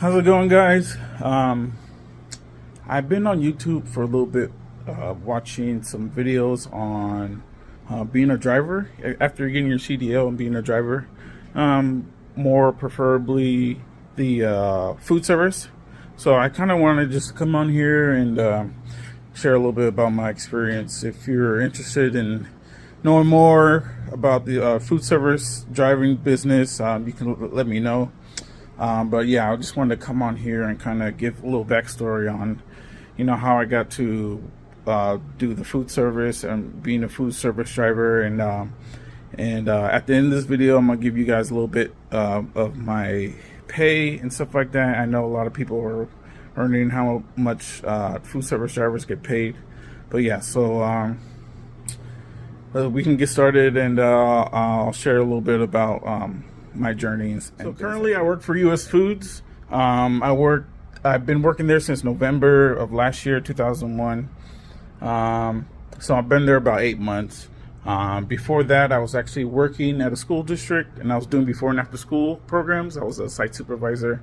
How's it going, guys? I've been on YouTube for a little bit, watching some videos on being a driver after getting your CDL and being a driver. More preferably the food service. So I kind of want to just come on here and share a little bit about my experience. If you're interested in knowing more about the food service driving business, you can let me know. But yeah, I just wanted to come on here and kind of give a little backstory on, how I got to do the food service and being a food service driver. And at the end of this video, I'm gonna give you guys a little bit of my pay and stuff like that. I know a lot of people are earning how much food service drivers get paid, but yeah. So we can get started, and I'll share a little bit about my journeys. So currently I work for US Foods. I've been working there since November of last year, 2001. So I've been there about 8 months. Before that, I was actually working at a school district, and I was doing before and after school programs. I was a site supervisor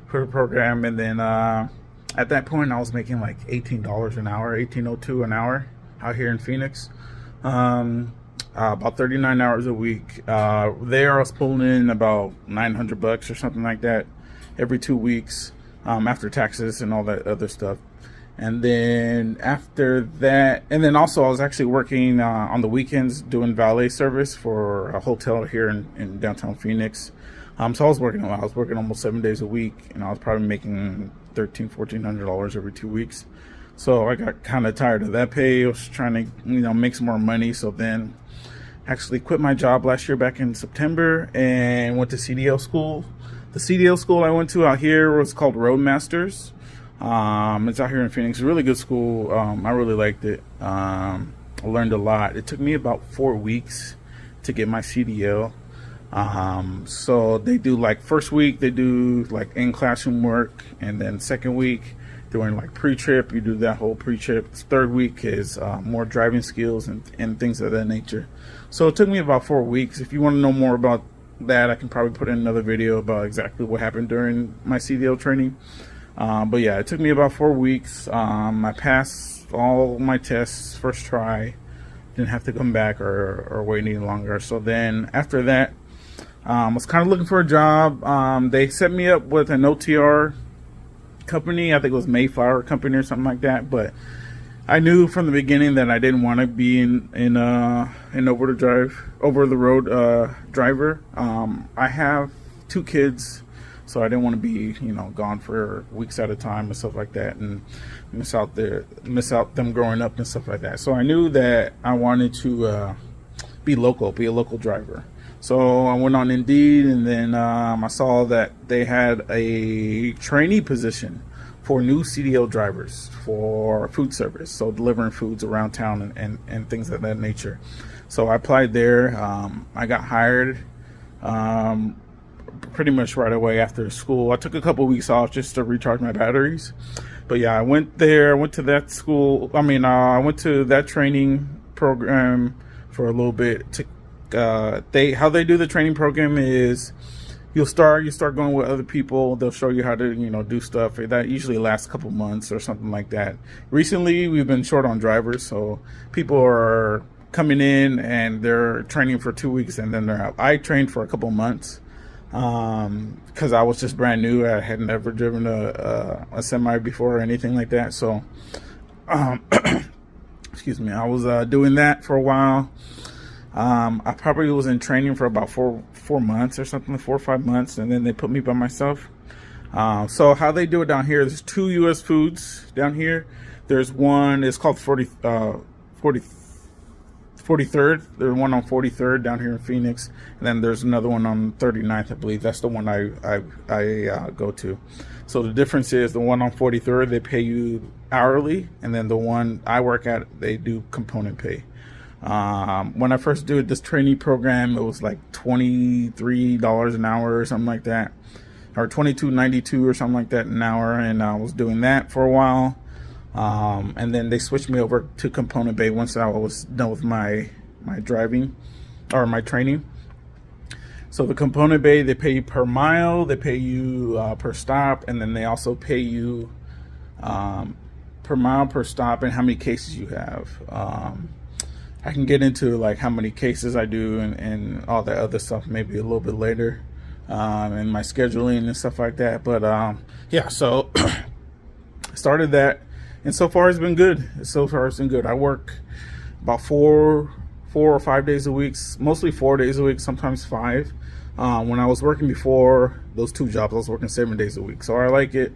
for the program, and then at that point I was making like $18 an hour, $18.02 an hour out here in Phoenix. About 39 hours a week. There I was pulling in about $900 or something like that every 2 weeks, after taxes and all that other stuff. And then after that, and then also I was actually working on the weekends doing valet service for a hotel here in downtown Phoenix. So I was working a lot. I was working almost 7 days a week, and I was probably making $1,400 every 2 weeks. So I got kind of tired of that pay. I was trying to, make some more money. So then actually quit my job last year back in September and went to CDL school. The CDL school I went to out here was called Roadmasters. It's out here in Phoenix. It's a really good school. I really liked it. I learned a lot. It took me about 4 weeks to get my CDL. So they do like first week, they do like in classroom work, and then second week during like pre-trip, you do that whole pre-trip. Third week is more driving skills and things of that nature. So it took me about 4 weeks. If you want to know more about that, I can probably put in another video about exactly what happened during my CDL training. But yeah, it took me about 4 weeks. I passed all my tests first try. Didn't have to come back or wait any longer. So then after that, I was kind of looking for a job. They set me up with an OTR company. I think it was Mayflower Company or something like that. But I knew from the beginning that I didn't want to be an over the road driver. I have 2 kids, so I didn't want to be gone for weeks at a time and stuff like that, and miss out them growing up and stuff like that. So I knew that I wanted to be a local driver. So I went on Indeed, and then I saw that they had a trainee position for new CDL drivers for food service, so delivering foods around town and things of that nature. So I applied there. I got hired pretty much right away after school. I took a couple weeks off just to recharge my batteries. But yeah, I went there. I went to that school. I went to that training program for a little bit. How they do the training program is you start going with other people. They'll show you how to do stuff. That usually lasts a couple months or something like that. Recently we've been short on drivers, so people are coming in and they're training for 2 weeks and then they're out. I trained for a couple months because I was just brand new. I had never driven a semi before or anything like that. So excuse me, I was doing that for a while. I probably was in training for about four months or something, 4 or 5 months, and then they put me by myself. So how they do it down here, there's 2 US Foods down here. There's one, it's called 43rd. There's one on 43rd down here in Phoenix, and then there's another one on 39th, I believe. That's the one I go to. So the difference is the one on 43rd, they pay you hourly, and then the one I work at, they do component pay. When I first did this trainee program, it was like $23 an hour or something like that, or $22.92 or something like that an hour, and I was doing that for a while. And then they switched me over to component pay once I was done with my driving or my training. So the component pay, they pay you per mile, they pay you per stop, and then they also pay you um, per mile per stop and how many cases you have. I can get into like how many cases I do and all that other stuff maybe a little bit later, and my scheduling and stuff like that. But yeah, so I started that, and so far it's been good. So far it's been good. I work about four or 5 days a week, mostly 4 days a week, sometimes five. When I was working before those two jobs, I was working 7 days a week, so I like it.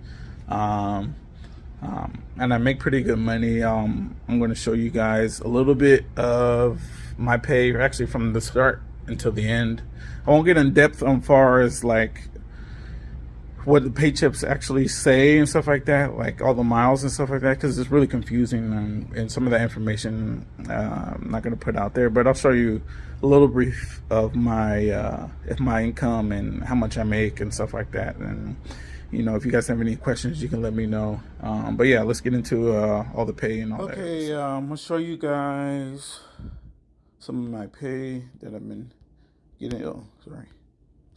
Um, and I make pretty good money. I'm going to show you guys a little bit of my pay, actually from the start until the end. I won't get in depth on far as like what the pay chips actually say and stuff like that, like all the miles and stuff like that, because it's really confusing, and some of that information I'm not going to put out there, but I'll show you a little brief of my income and how much I make and stuff like that. And if you guys have any questions, you can let me know. But yeah, let's get into all the pay and all that. Okay, I'm gonna show you guys some of my pay that I've been getting. Oh, sorry.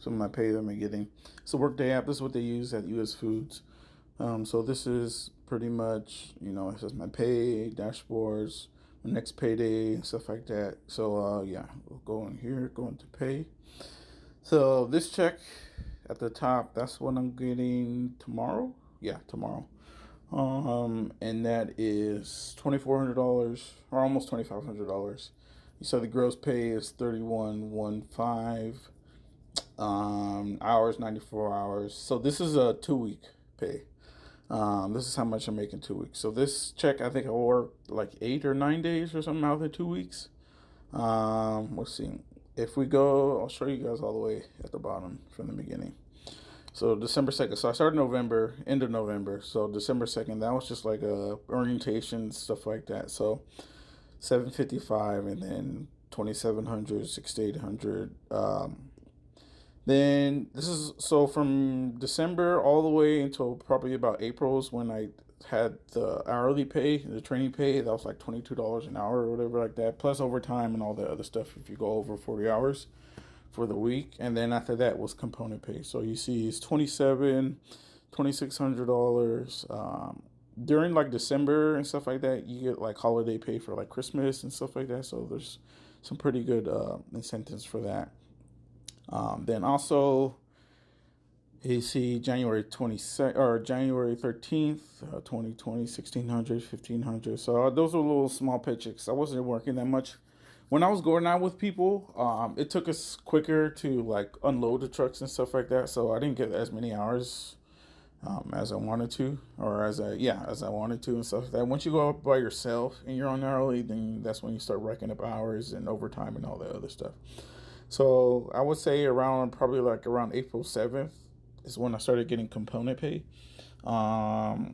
Some of my pay that I've been getting. It's a Workday app. This is what they use at US Foods. So this is pretty much, it says my pay, dashboards, my next payday, and stuff like that. So yeah, we'll go in here, go into pay. So this check at the top, that's what I'm getting tomorrow. Yeah, tomorrow. And that is $2,400 or almost $2,500. You saw the gross pay is 31.15. Hours 94 hours. So this is a 2-week pay. This is how much I'm making 2 weeks. So this check, I think I work like 8 or 9 days or something out of the 2 weeks. Let's see. If we go, I'll show you guys all the way at the bottom from the beginning. So December 2nd. So I started November, end of November. So December 2nd, that was just like a orientation, stuff like that. So $755 and then $2,700, $6,800. Then this is so from December all the way until probably about April is when I had the hourly pay, the training pay. That was like $22 an hour or whatever like that, plus overtime and all that other stuff if you go over 40 hours for the week. And then after that was component pay. So you see it's $2,600. During like December and stuff like that, you get like holiday pay for like Christmas and stuff like that. So there's some pretty good incentives for that. Then also, you see January 22nd or January 13th, 2020, 1,600, 1,500. So those are little small paychecks. I wasn't working that much. When I was going out with people, it took us quicker to like unload the trucks and stuff like that. So I didn't get as many hours as I wanted to, or as I wanted to and stuff like that. Once you go out by yourself and you're on hourly, then that's when you start racking up hours and overtime and all that other stuff. So I would say probably around April 7th is when I started getting component pay. So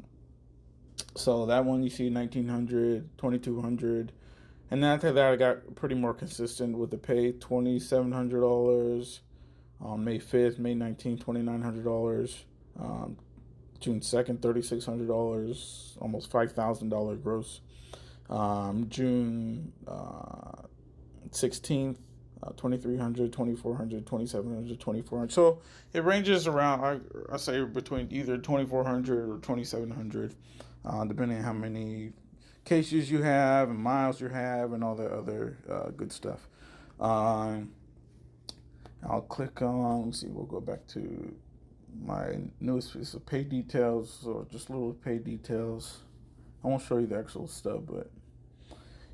that one you see 1,900, 2,200. And then after that I got pretty more consistent with the pay. $2,700 on May 5th, May 19th, $2,900. June 2nd, $3,600, almost $5,000 gross. June 16th, 2,300, 2,400, 2,700, 2,400. So it ranges around, I say between either 2,400 or 2,700, depending on how many cases you have and miles you have and all the other good stuff. I'll click on, let's see, we'll go back to my newest piece of pay details, or just little pay details. I won't show you the actual stub, but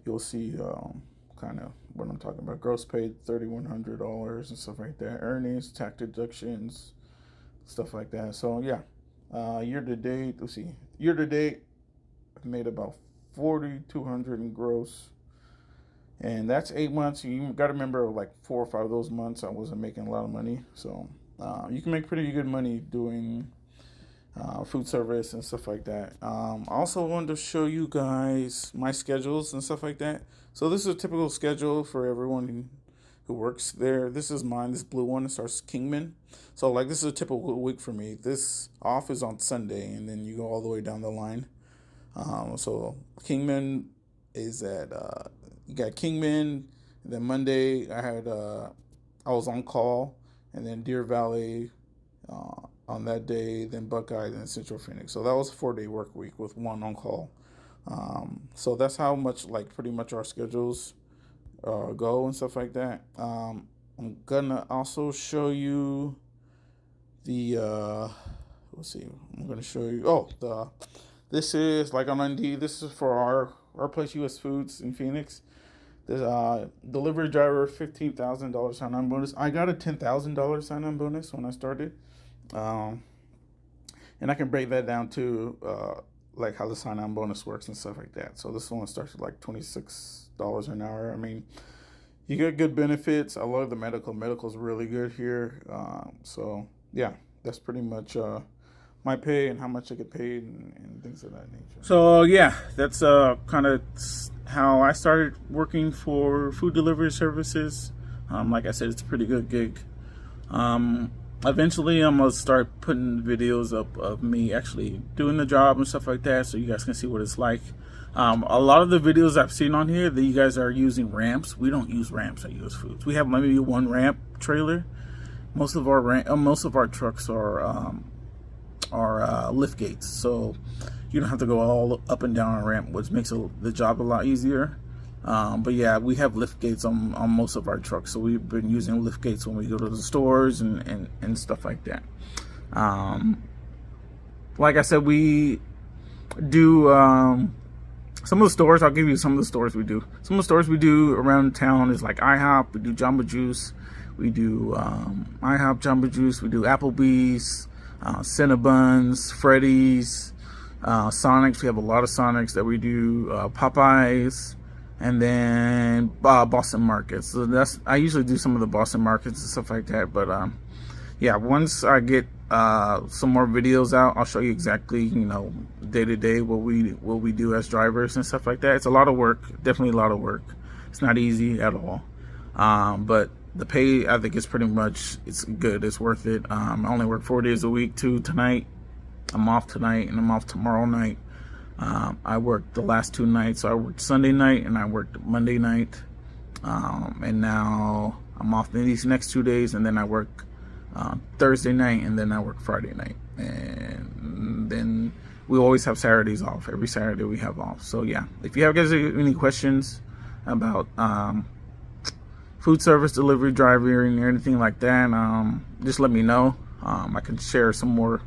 you'll see kind of what I'm talking about. Gross pay $3,100 and stuff like that. Earnings, tax deductions, stuff like that. So yeah, year to date. Let's see. Year to date, I've made about $4,200 in gross, and that's 8 months. You got to remember, like 4 or 5 of those months, I wasn't making a lot of money. So you can make pretty good money doing food service and stuff like that. I also wanted to show you guys my schedules and stuff like that. So this is a typical schedule for everyone who works there. This is mine, this blue one. It starts Kingman. So like this is a typical week for me. This off is on Sunday, and then you go all the way down the line. So Kingman is at you got Kingman. Then Monday I was on call, and then Deer Valley on that day, then Buckeye, then Central Phoenix. So that was a 4-day work week with one on call. So that's how much, like, pretty much our schedules go and stuff like that. I'm gonna also show you the let's see, I'm gonna show you, this is like on Indeed. This is for our place, US Foods in Phoenix. This delivery driver, $15,000 sign-on bonus. I got a $10,000 sign-on bonus when I started, and I can break that down to like how the sign-on bonus works and stuff like that. So this one starts at like $26 an hour. I mean, you get good benefits. I love the medical. Medical's really good here. So yeah, that's pretty much my pay and how much I get paid and things of that nature. So yeah, that's kind of how I started working for food delivery services. Like I said, it's a pretty good gig. Eventually, I'm gonna start putting videos up of me actually doing the job and stuff like that, so you guys can see what it's like. A lot of the videos I've seen on here, that you guys are using ramps. We don't use ramps at US Foods. We have maybe one ramp trailer. Most of our trucks are lift gates, so you don't have to go all up and down a ramp, which makes the job a lot easier. But yeah, we have lift gates on most of our trucks, so we've been using lift gates when we go to the stores and stuff like that. Like I said, we do some of the stores. I'll give you some of the stores we do. Some of the stores we do around town is like IHOP. We do Jamba Juice. We do IHOP, Jamba Juice. We do Applebee's, Cinnabons, Freddy's, Sonics. We have a lot of Sonics that we do. Popeyes. And then Boston Markets. So I usually do some of the Boston Markets and stuff like that. But yeah, once I get some more videos out, I'll show you exactly, day to day what we do as drivers and stuff like that. It's a lot of work, definitely a lot of work. It's not easy at all. But the pay, I think, is pretty much, it's good. It's worth it. I only work 4 days a week too. Tonight, I'm off tonight, and I'm off tomorrow night. I worked the last 2 nights. So I worked Sunday night and I worked Monday night. And now I'm off these next 2 days, and then I work Thursday night, and then I work Friday night. And then we always have Saturdays off. Every Saturday we have off. So yeah, if you have guys any questions about food service delivery driving or anything like that, just let me know. I can share some more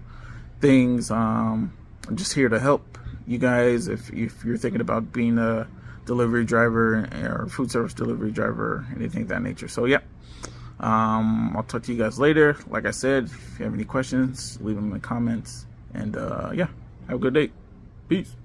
things. I'm just here to help you guys if you're thinking about being a delivery driver or food service delivery driver, anything of that nature. So yeah, I'll talk to you guys later. Like I said, if you have any questions, leave them in the comments. And yeah, have a good day. Peace.